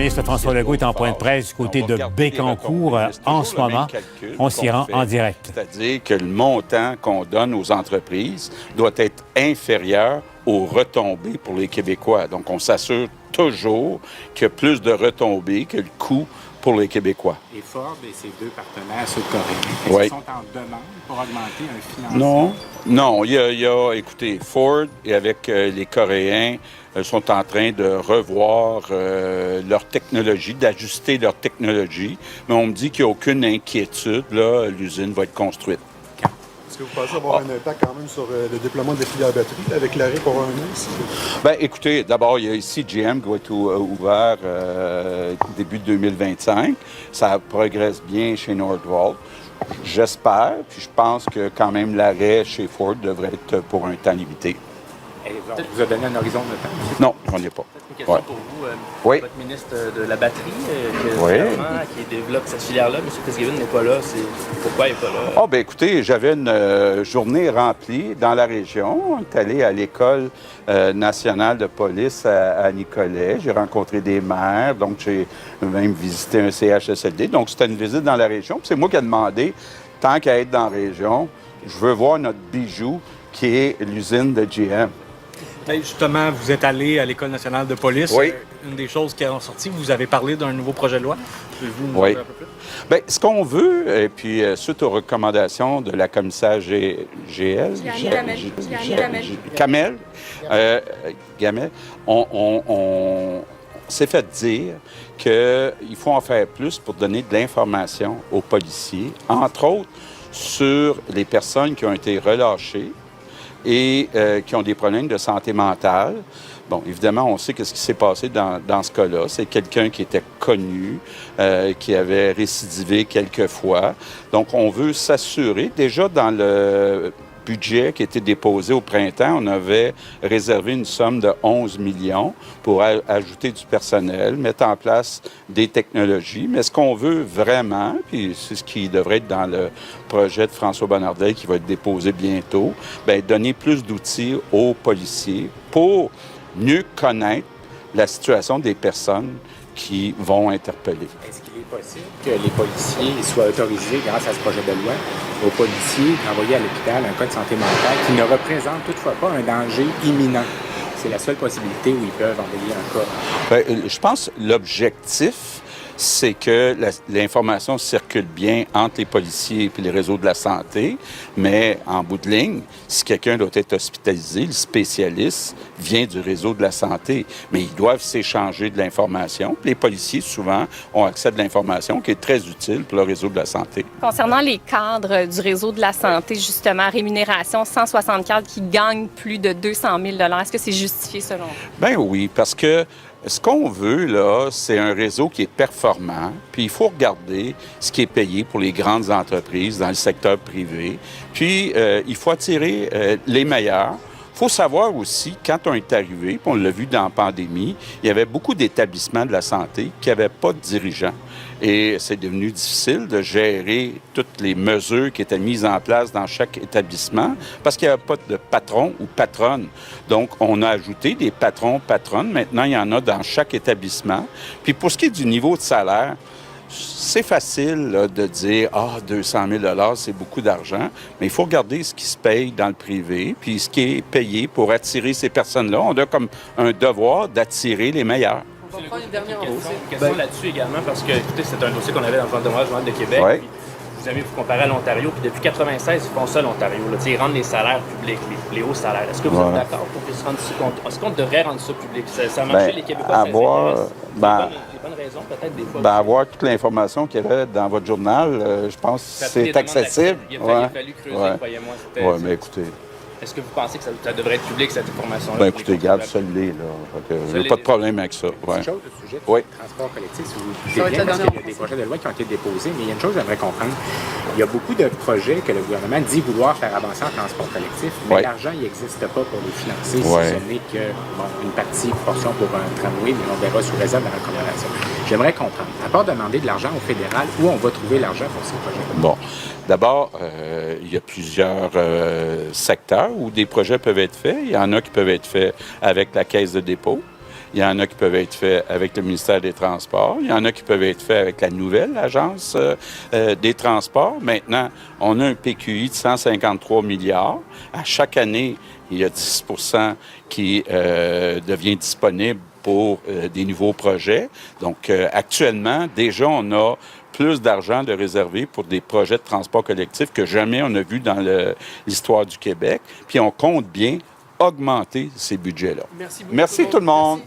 ministre François Legault est en point de presse du côté de Bécancour en ce moment. On s'y rend en direct. C'est-à-dire que le montant qu'on donne aux entreprises doit être inférieur aux retombées pour les Québécois. Donc, on s'assure toujours qu'il y a plus de retombées que le coût pour les Québécois. Et Ford et ses deux partenaires sud-coréens, est-ce qu'ils sont en demande pour augmenter un financement? Non. Il y a, écoutez, Ford et avec les Coréens sont en train de revoir leur technologie, d'ajuster leur technologie. Mais on me dit qu'il n'y a aucune inquiétude. Là, l'usine va être construite. Est-ce que vous pensez avoir un impact quand même sur le déploiement des filières batteries avec l'arrêt pour un an ici? Bien, écoutez, d'abord, il y a ici GM qui va être ouvert début 2025. Ça progresse bien chez Northvolt. J'espère, puis je pense que quand même l'arrêt chez Ford devrait être pour un temps limité. Peut-être vous a donné un horizon de temps? Non, j'en ai pas. Une question pour vous, oui. Votre ministre de la batterie, qui développe cette filière-là, M. Fitzgibbon n'est pas là. Pourquoi il n'est pas là? Ah, bien écoutez, j'avais une journée remplie dans la région. On est allé à l'École nationale de police à Nicolet. J'ai rencontré des maires, donc j'ai même visité un CHSLD. Donc, c'était une visite dans la région. Puis c'est moi qui ai demandé, tant qu'à être dans la région, je veux voir notre bijou qui est l'usine de GM. Justement, vous êtes allé à l'École nationale de police. Oui. Une des choses qui ont sorti, vous avez parlé d'un nouveau projet de loi. Pouvez-vous nous Oui. dire un peu plus? Bien, ce qu'on veut, et puis suite aux recommandations de la commissaire Gamel, on s'est fait dire qu'il faut en faire plus pour donner de l'information aux policiers, entre autres sur les personnes qui ont été relâchées et qui ont des problèmes de santé mentale. Bon, évidemment, on sait ce qui s'est passé dans ce cas-là. C'est quelqu'un qui était connu, qui avait récidivé quelques fois. Donc, on veut s'assurer, déjà dans le budget qui était déposé au printemps, on avait réservé une somme de 11 millions pour ajouter du personnel, mettre en place des technologies. Mais ce qu'on veut vraiment, puis c'est ce qui devrait être dans le projet de François Bonnardel qui va être déposé bientôt, bien, donner plus d'outils aux policiers pour mieux connaître la situation des personnes qui vont interpeller. Est-ce qu'il est possible que les policiers soient autorisés, grâce à ce projet de loi, aux policiers d'envoyer à l'hôpital un cas de santé mentale qui ne représente toutefois pas un danger imminent? C'est la seule possibilité où ils peuvent envoyer un cas. Bien, je pense que l'objectif, c'est que l'information circule bien entre les policiers et les réseaux de la santé, mais en bout de ligne, si quelqu'un doit être hospitalisé, le spécialiste vient du réseau de la santé, mais ils doivent s'échanger de l'information. Les policiers, souvent, ont accès à de l'information qui est très utile pour le réseau de la santé. Concernant les cadres du réseau de la santé, justement, rémunération, 160 cadres qui gagnent plus de 200 000 $, est-ce que c'est justifié selon vous? Bien oui, parce que ce qu'on veut, là, c'est un réseau qui est performant, puis il faut regarder ce qui est payé pour les grandes entreprises dans le secteur privé, puis il faut attirer les meilleurs. Il faut savoir aussi, quand on est arrivé, puis on l'a vu dans la pandémie, il y avait beaucoup d'établissements de la santé qui n'avaient pas de dirigeants. Et c'est devenu difficile de gérer toutes les mesures qui étaient mises en place dans chaque établissement parce qu'il n'y avait pas de patron ou patronne. Donc, on a ajouté des patrons, patronnes. Maintenant, il y en a dans chaque établissement. Puis pour ce qui est du niveau de salaire, c'est facile là, de dire « Ah, 200 000 $, c'est beaucoup d'argent », mais il faut regarder ce qui se paye dans le privé, puis ce qui est payé pour attirer ces personnes-là. On a comme un devoir d'attirer les meilleurs. On va prendre une dernière question là-dessus également, parce que, écoutez, c'est un dossier qu'on avait dans le Journal de Québec. Oui. Vous avez vous comparé à l'Ontario, puis depuis 1996, ils font ça, l'Ontario. Ils rendent les salaires publics, les hauts salaires. Est-ce que vous êtes d'accord pour qu'ils se rendent ça compte? Est-ce qu'on devrait rendre ça public? Ça a marché, les Québécois, ça les intéresse. Des bonnes raisons, peut-être, des fois. Avoir toute l'information qu'il y avait dans votre journal, je pense que c'est accessible. Il a fallu creuser, croyez-moi. Oui, mais écoutez... Est-ce que vous pensez que ça devrait être public, cette information-là? Bien, écoutez, regarde, ça l'est, là. J'ai pas de problème avec ça. Une chose au sujet du transport collectif, si vous Ça va doutez être bien, la parce dernière qu'il y a des projets de loi qui ont été déposés, mais il y a une chose que j'aimerais comprendre. Il y a beaucoup de projets que le gouvernement dit vouloir faire avancer en transport collectif, mais l'argent, il n'existe pas pour les financer, si ce n'est que une portion pour un tramway, mais on verra sous réserve dans la recommandation. J'aimerais comprendre, à part demander de l'argent au fédéral, où on va trouver l'argent pour ces projets? Bon. D'abord, il y a plusieurs secteurs où des projets peuvent être faits. Il y en a qui peuvent être faits avec la Caisse de dépôt. Il y en a qui peuvent être faits avec le ministère des Transports. Il y en a qui peuvent être faits avec la nouvelle Agence des Transports. Maintenant, on a un PQI de 153 milliards. À chaque année, il y a 10 qui devient disponible pour des nouveaux projets. Donc, actuellement, déjà, on a plus d'argent de réservé pour des projets de transport collectif que jamais on a vu dans l'histoire du Québec. Puis, on compte bien augmenter ces budgets-là. Merci tout le monde.